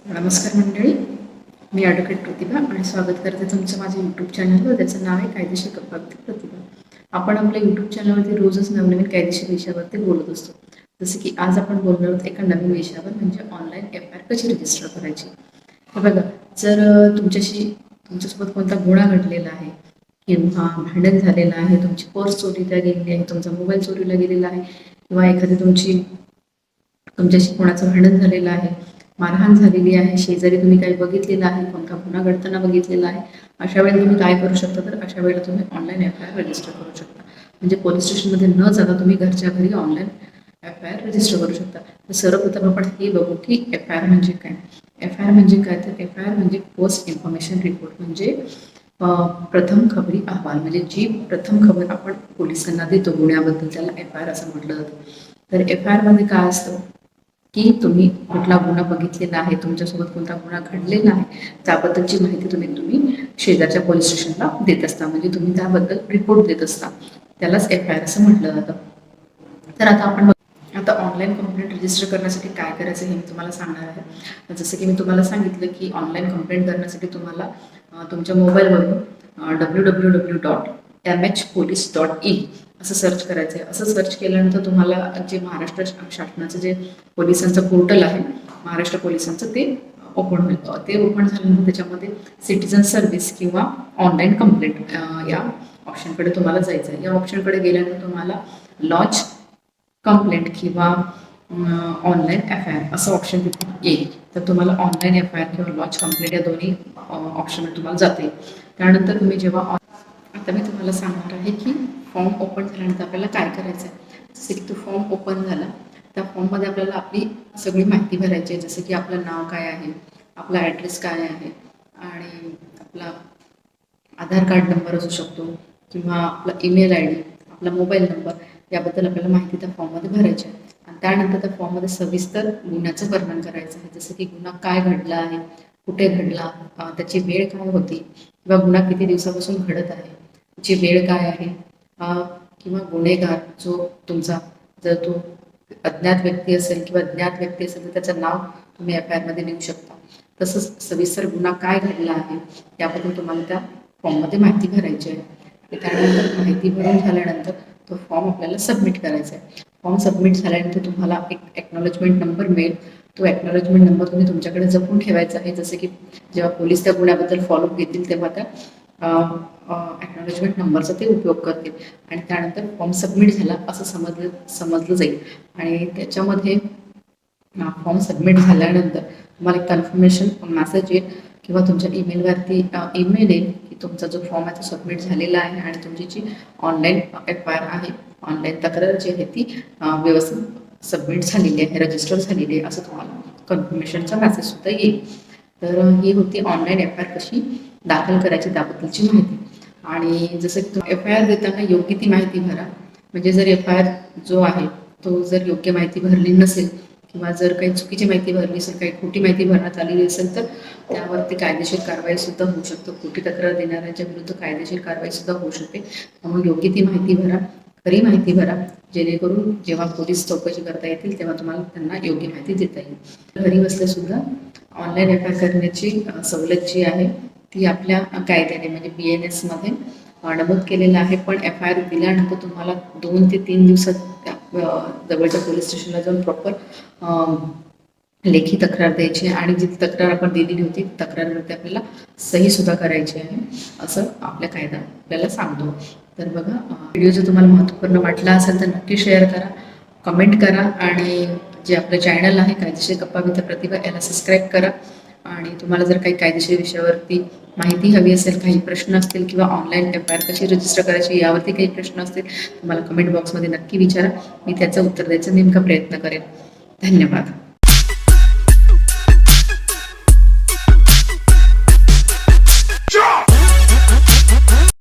नमस्कार मंडळी, मी ॲडव्होकेट प्रतिभा आणि स्वागत करते तुमचं माझ्या यूट्यूब चॅनलवर. त्याचं नाव आहे कायदेशीर गप्पा विथ प्रतिभा. आपण आपल्या यूट्यूब चॅनलवरती रोजच नवनवीन कायदेशीर विषयावरती बोलत असतो. जसं की आज आपण बोलणार आहोत एका नवीन विषयावर, म्हणजे ऑनलाईन FIR कशी रजिस्टर करायची. हे बघा, जर तुमच्यासोबत कोणता गुन्हा घडलेला आहे किंवा भांडण झालेलं आहे, तुमची पर्स चोरीला गेलेली आहे, तुमचा मोबाईल चोरीला गेलेला आहे, किंवा एखादी तुमच्याशी कोणाचं भांडण झालेलं आहे, मारहाण झालेली आहे, शेजारी तुम्ही काही बघितलेलं आहे, कोणता गुन्हा घडताना बघितलेला आहे, अशा वेळेला तुम्ही काय करू शकता, तर अशा वेळेला तुम्ही ऑनलाईन FIR रजिस्टर करू शकता. म्हणजे पोलीस स्टेशनमध्ये न जाता तुम्ही घरच्या घरी ऑनलाईन FIR रजिस्टर करू शकता. तर सर्वप्रथम आपण हे बघू की FIR म्हणजे काय. FIR म्हणजे काय, तर FIR म्हणजे फर्स्ट इन्फॉर्मेशन रिपोर्ट, म्हणजे प्रथम खबरी अहवाल. म्हणजे जी प्रथम खबर आपण पोलिसांना देतो गुन्ह्याबद्दल, त्याला FIR असं म्हटलं जातं. तर FIR मध्ये काय असतं की तुम्ही कुठला गुन्हा बघितलेला आहे, तुमच्यासोबत कोणता गुन्हा घडलेला आहे, त्याबद्दलची माहिती तुम्ही शेजारच्या पोलीस स्टेशनला देत असता. म्हणजे तुम्ही त्याबद्दल रिपोर्ट देत असता, त्यालाच FIR असं म्हटलं जातं. तर आता ऑनलाईन कंप्लेंट रजिस्टर करण्यासाठी काय करायचं हे मी तुम्हाला सांगणार आहे. जसं की मी तुम्हाला सांगितलं की ऑनलाईन कंप्लेंट करण्यासाठी तुम्हाला तुमच्या मोबाईलवरून www.mhpolice.in असं सर्च करायचं आहे. असं सर्च केल्यानंतर तुम्हाला जे महाराष्ट्र शासनाचं जे पोलिसांचं पोर्टल आहे, महाराष्ट्र पोलिसांचं, ते ओपन होईल. ते ओपन झाल्यानंतर त्याच्यामध्ये सिटीजन सर्व्हिस किंवा ऑनलाईन कंप्लेंट या ऑप्शनकडे तुम्हाला जायचं आहे. या ऑप्शनकडे गेल्यानंतर तुम्हाला लॉन्च कंप्लेंट किंवा ऑनलाईन FIR असं ऑप्शन तिथे येईल. तर तुम्हाला ऑनलाईन FIR किंवा लॉन्च कंप्लेंट या दोन्ही ऑप्शनवर तुम्हाला जाते. त्यानंतर आता मी तुम्हाला सांगणार आहे की फॉर्म ओपन झाल्यानंतर आपल्याला काय करायचं आहे. जसं की तो फॉर्म ओपन झाला, त्या फॉर्ममध्ये आपल्याला आपली सगळी माहिती भरायची आहे. जसं की आपलं नाव काय आहे, आपला ॲड्रेस काय आहे, आणि आपला आधार कार्ड नंबर असू शकतो, किंवा आपला ईमेल ID, आपला मोबाईल नंबर, याबद्दल आपल्याला माहिती त्या फॉर्ममध्ये भरायची आहे. आणि त्यानंतर त्या फॉर्ममध्ये सविस्तर गुन्ह्याचं वर्णन करायचं आहे. जसं की गुन्हा काय घडला आहे, कुठे घडला, त्याची वेळ काय होती, किंवा गुन्हा किती दिवसापासून घडत आहे, त्याची वेळ काय आहे, किंवा गुन्हेगार जो तुमचा, जर तो अज्ञात व्यक्ती असेल किंवा ज्ञात व्यक्ती असेल तर त्याचं नाव तुम्ही FIR मध्ये लिहू शकता. तसंच सविस्तर गुन्हा काय घडला आहे याबद्दल तुम्हाला त्या फॉर्ममध्ये माहिती भरायची आहे. त्यानंतर माहिती भरून झाल्यानंतर तो फॉर्म आपल्याला सबमिट करायचा आहे. फॉर्म सबमिट झाल्यानंतर तुम्हाला एक ॲक्नॉलेजमेंट नंबर मिळेल. तो ॲक्नॉलेजमेंट नंबर तुम्ही तुमच्याकडे जपून ठेवायचा आहे. जसे की जेव्हा पोलीस त्या गुन्ह्याबद्दल फॉलोअप घेतील तेव्हा त्या ॲक्नॉलेजमेंट नंबरचा ते उपयोग करतील. आणि त्यानंतर फॉर्म सबमिट झाला असं समजलं जाईल. आणि त्याच्यामध्ये फॉर्म सबमिट झाल्यानंतर तुम्हाला एक कन्फर्मेशन मेसेज येईल किंवा तुमच्या ईमेलवरती ईमेल येईल की तुमचा जो फॉर्म आहे तो सबमिट झालेला आहे आणि तुमची जी ऑनलाईन FIR आहे, ऑनलाईन तक्रार जी आहे ती व्यवस्थित सबमिट झालेली आहे, रजिस्टर झालेली आहे, असं तुम्हाला कन्फर्मेशनचा मेसेजसुद्धा येईल. तर ही होती ऑनलाईन FIR कशी दाखल करायची त्याबद्दलची माहिती. आणि जसं की तुम्ही FIR देताना योग्य ती माहिती भरा. म्हणजे जर FIR जो आहे तो जर योग्य माहिती भरली नसेल किंवा जर काही चुकीची माहिती भरली असेल, काही खोटी माहिती भरण्यात आलेली असेल, तर त्यावरती कायदेशीर कारवाईसुद्धा होऊ शकतो. खोटी तक्रार देणाऱ्यांच्या विरुद्ध कायदेशीर कारवाईसुद्धा होऊ शकते. त्यामुळे योग्य ती माहिती भरा, खरी माहिती भरा, जेणेकरून जेव्हा पोलीस चौकशी करता येतील तेव्हा तुम्हाला त्यांना योग्य माहिती देता येईल. घरी बसल्यासुद्धा ऑनलाईन FIR करण्याची सवलत जी आहे ती आपल्या कायद्याने म्हणजे BNS मध्ये नमूद केलेलं आहे. पण FIR दिल्यानंतर तुम्हाला 2 ते 3 दिवसात त्या जवळच्या पोलीस स्टेशनला जाऊन प्रॉपर लेखी तक्रार द्यायची आणि जी तक्रार आपण दिलेली होती तक्रारवरती आपल्याला सहीसुद्धा करायची आहे, असं आपल्या कायदा आपल्याला सांगतो. तर बघा, व्हिडिओ जर तुम्हाला महत्त्वपूर्ण वाटला असेल तर नक्की शेअर करा, कमेंट करा, आणि जे आपलं चॅनल आहे कायदेशीर गप्पा विथ प्रतिभा याला सबस्क्राईब करा. आणि तुम्हाला जर काही कायदेशीर विषयावरती माहिती हवी असेल, काही प्रश्न असतील, किंवा ऑनलाईन FIR कशी रजिस्टर करायची यावरती काही प्रश्न असतील, तुम्हाला कमेंट बॉक्समध्ये नक्की विचारा. मी त्याचं उत्तर द्यायचा नेमका प्रयत्न करेन. धन्यवाद.